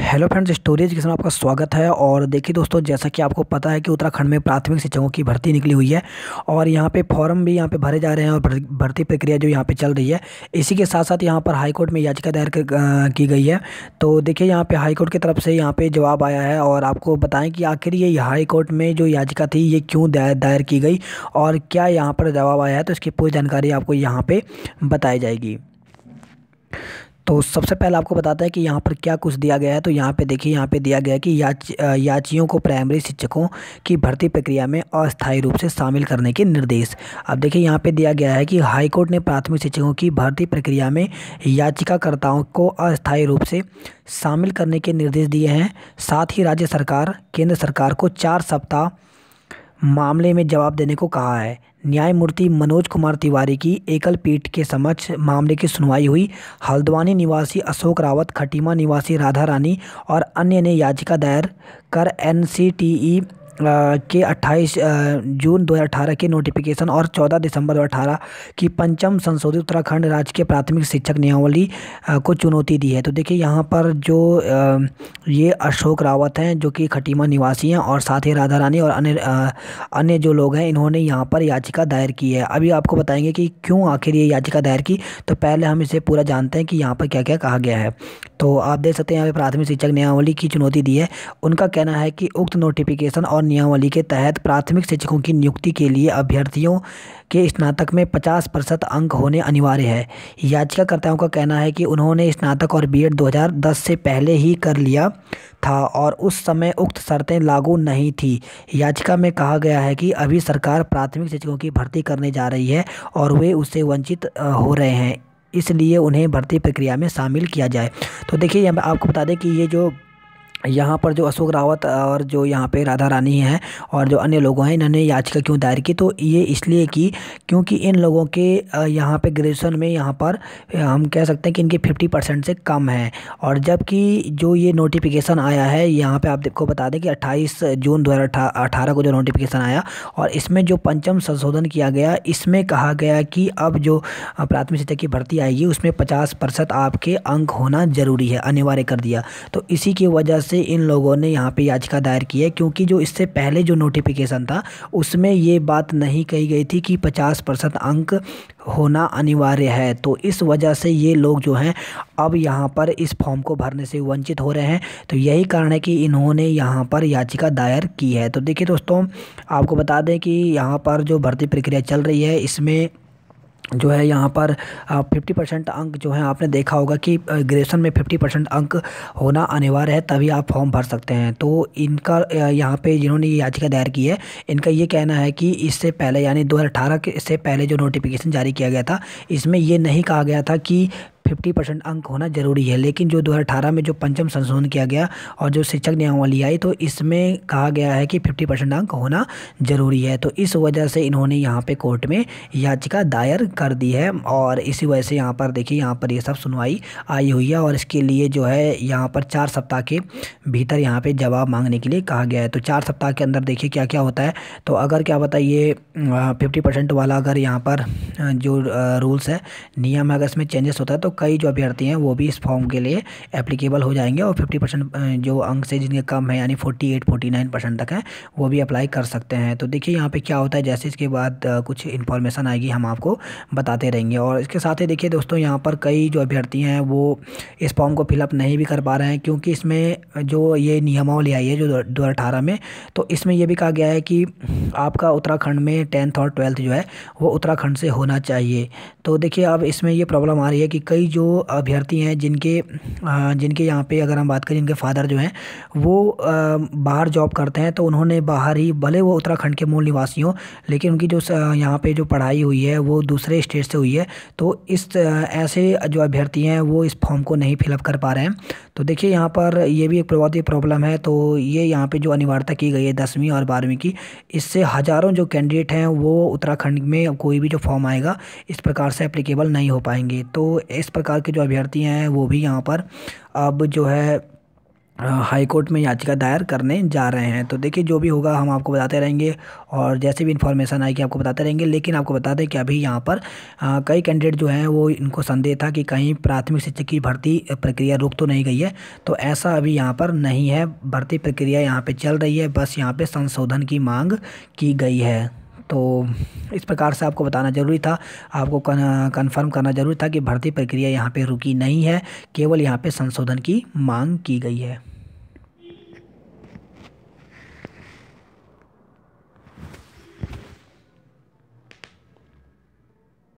Hello friends, story education में आपका स्वागत है। और देखिए दोस्तों, जैसा कि आपको पता है कि उत्तराखंड में प्राथमिक शिक्षकों की भर्ती निकली हुई है और यहाँ पे फॉर्म भी यहाँ पे भरे जा रहे हैं और भर्ती प्रक्रिया जो यहाँ पे चल रही है। इसी के साथ साथ यहाँ पर हाई कोर्ट में याचिका दायर की गई है। तो देखिए यहाँ पे हाई कोर्ट की तरफ से यहाँ पे जवाब आया है और आपको बताएं कि आखिर ये हाई कोर्ट में जो याचिका थी ये क्यों दायर की गई और क्या यहाँ पर जवाब आया है, तो इसकी पूरी जानकारी आपको यहाँ पे बताई जाएगी। तो सबसे पहले आपको बताते हैं कि यहाँ पर क्या कुछ दिया गया है। तो यहाँ पे देखिए, यहाँ पे दिया गया है कि याचियों को प्राइमरी शिक्षकों की भर्ती प्रक्रिया में अस्थायी रूप से शामिल करने के निर्देश। अब देखिए यहाँ पे दिया गया है कि हाईकोर्ट ने प्राथमिक शिक्षकों की भर्ती प्रक्रिया में याचिकाकर्ताओं को अस्थायी रूप से शामिल करने के निर्देश दिए हैं। साथ ही राज्य सरकार केंद्र सरकार को 4 सप्ताह मामले में जवाब देने को कहा है। न्यायमूर्ति मनोज कुमार तिवारी की एकल पीठ के समक्ष मामले की सुनवाई हुई। हल्द्वानी निवासी अशोक रावत, खटीमा निवासी राधा रानी और अन्य ने याचिका दायर कर एनसीटीई के 28 जून 2018 के नोटिफिकेशन और 14 दिसंबर 2018 की पंचम संशोधित उत्तराखंड राज्य के प्राथमिक शिक्षक नियमावली को चुनौती दी है। तो देखिए यहाँ पर जो ये अशोक रावत हैं जो कि खटीमा निवासी हैं और साथ ही राधा रानी और अन्य जो लोग हैं, इन्होंने यहाँ पर याचिका दायर की है। अभी आपको बताएंगे कि क्यों आखिर ये याचिका दायर की। तो पहले हम इसे पूरा जानते हैं कि यहाँ पर क्या क्या कहा गया है। तो आप देख सकते हैं यहाँ पे प्राथमिक शिक्षक नियमावली की चुनौती दी है। उनका कहना है कि उक्त नोटिफिकेशन और नियमावली के तहत प्राथमिक शिक्षकों की नियुक्ति के लिए अभ्यर्थियों के स्नातक में 50% अंक होने अनिवार्य है। याचिकाकर्ताओं का कहना है कि उन्होंने स्नातक और बीएड 2010 से पहले ही कर लिया था और उस समय उक्त शर्तें लागू नहीं थी। याचिका में कहा गया है कि अभी सरकार प्राथमिक शिक्षकों की भर्ती करने जा रही है और वे उससे वंचित हो रहे हैं, इसलिए उन्हें भर्ती प्रक्रिया में शामिल किया जाए। तो देखिए आपको बता दें कि ये जो यहाँ पर जो अशोक रावत और जो यहाँ पे राधा रानी हैं और जो अन्य लोगों हैं, इन्होंने याचिका क्यों दायर की, तो ये इसलिए की क्योंकि इन लोगों के यहाँ पे ग्रेजुएशन में यहाँ पर हम कह सकते हैं कि इनके 50% से कम है। और जबकि जो ये नोटिफिकेशन आया है, यहाँ पे आपको बता दें कि 28 जून 2018 को जो नोटिफिकेशन आया और इसमें जो पंचम संशोधन किया गया, इसमें कहा गया कि अब जो प्राथमिक शिक्षक की भर्ती आएगी उसमें 50% आपके अंक होना ज़रूरी है, अनिवार्य कर दिया। तो इसी की वजह से इन लोगों ने यहाँ पे याचिका दायर की है, क्योंकि जो इससे पहले जो नोटिफिकेशन था उसमें ये बात नहीं कही गई थी कि 50% अंक होना अनिवार्य है। तो इस वजह से ये लोग जो हैं अब यहाँ पर इस फॉर्म को भरने से वंचित हो रहे हैं। तो यही कारण है कि इन्होंने यहाँ पर याचिका दायर की है। तो देखिए दोस्तों, आपको बता दें कि यहाँ पर जो भर्ती प्रक्रिया चल रही है, इसमें जो है यहाँ पर 50% अंक जो है, आपने देखा होगा कि ग्रेजुएशन में 50% अंक होना अनिवार्य है, तभी आप फॉर्म भर सकते हैं। तो इनका यहाँ पे जिन्होंने ये याचिका दायर की है, इनका ये कहना है कि इससे पहले यानी 2018 के से पहले जो नोटिफिकेशन जारी किया गया था, इसमें ये नहीं कहा गया था कि 50% अंक होना ज़रूरी है। लेकिन जो 2018 में जो पंचम संशोधन किया गया और जो शिक्षक नियमावली आई, तो इसमें कहा गया है कि 50% अंक होना ज़रूरी है। तो इस वजह से इन्होंने यहाँ पे कोर्ट में याचिका दायर कर दी है और इसी वजह से यहाँ पर देखिए, यहाँ पर ये सब सुनवाई आई हुई है और इसके लिए जो है यहाँ पर 4 सप्ताह के भीतर यहाँ पर जवाब मांगने के लिए कहा गया है। तो 4 सप्ताह के अंदर देखिए क्या क्या होता है। तो अगर क्या बताइए 50% वाला अगर यहाँ पर जो रूल्स है, नियम है, अगर इसमें चेंजेस होता है तो कई जो अभ्यर्थी हैं वो भी इस फॉर्म के लिए एप्लीकेबल हो जाएंगे और 50% जो अंक से जिनके कम है यानी 48-49% तक है, वो भी अप्लाई कर सकते हैं। तो देखिए यहाँ पे क्या होता है, जैसे इसके बाद कुछ इन्फॉर्मेशन आएगी हम आपको बताते रहेंगे। और इसके साथ ही देखिए दोस्तों, यहाँ पर कई जो अभ्यर्थी हैं वो इस फॉर्म को फिलअप नहीं भी कर पा रहे हैं, क्योंकि इसमें जो ये नियमावली आई है जो 2018 में, तो इसमें ये भी कहा गया है कि आपका उत्तराखंड में 10th और 12th जो है वो उत्तराखंड से होना चाहिए। तो देखिए अब इसमें ये प्रॉब्लम आ रही है कि कई जो अभ्यर्थी हैं जिनके यहाँ पे अगर हम बात करें, जिनके फादर जो हैं वो बाहर जॉब करते हैं, तो उन्होंने बाहर ही, भले वो उत्तराखंड के मूल निवासी हों, लेकिन उनकी जो यहाँ पे जो पढ़ाई हुई है वो दूसरे स्टेट से हुई है। तो इस ऐसे जो अभ्यर्थी हैं वो इस फॉर्म को नहीं फिलअप कर पा रहे हैं। तो देखिए यहाँ पर ये भी एक बहुत ही प्रॉब्लम है। तो ये यहाँ पे जो अनिवार्यता की गई है 10वीं और 12वीं की, इससे हज़ारों जो कैंडिडेट हैं वो उत्तराखंड में कोई भी जो फॉर्म आएगा इस प्रकार से एप्लीकेबल नहीं हो पाएंगे। तो इस प्रकार के जो अभ्यर्थी हैं वो भी यहाँ पर अब जो है हाई कोर्ट में याचिका दायर करने जा रहे हैं। तो देखिए जो भी होगा हम आपको बताते रहेंगे और जैसे भी इन्फॉर्मेशन आएगी आपको बताते रहेंगे। लेकिन आपको बता दें कि अभी यहाँ पर कई कैंडिडेट जो हैं वो इनको संदेह था कि कहीं प्राथमिक शिक्षक की भर्ती प्रक्रिया रुक तो नहीं गई है। तो ऐसा अभी यहाँ पर नहीं है, भर्ती प्रक्रिया यहाँ पे चल रही है, बस यहाँ पे संशोधन की मांग की गई है। तो इस प्रकार से आपको बताना ज़रूरी था, आपको कन्फर्म करना ज़रूरी था कि भर्ती प्रक्रिया यहाँ पे रुकी नहीं है, केवल यहाँ पे संशोधन की मांग की गई है।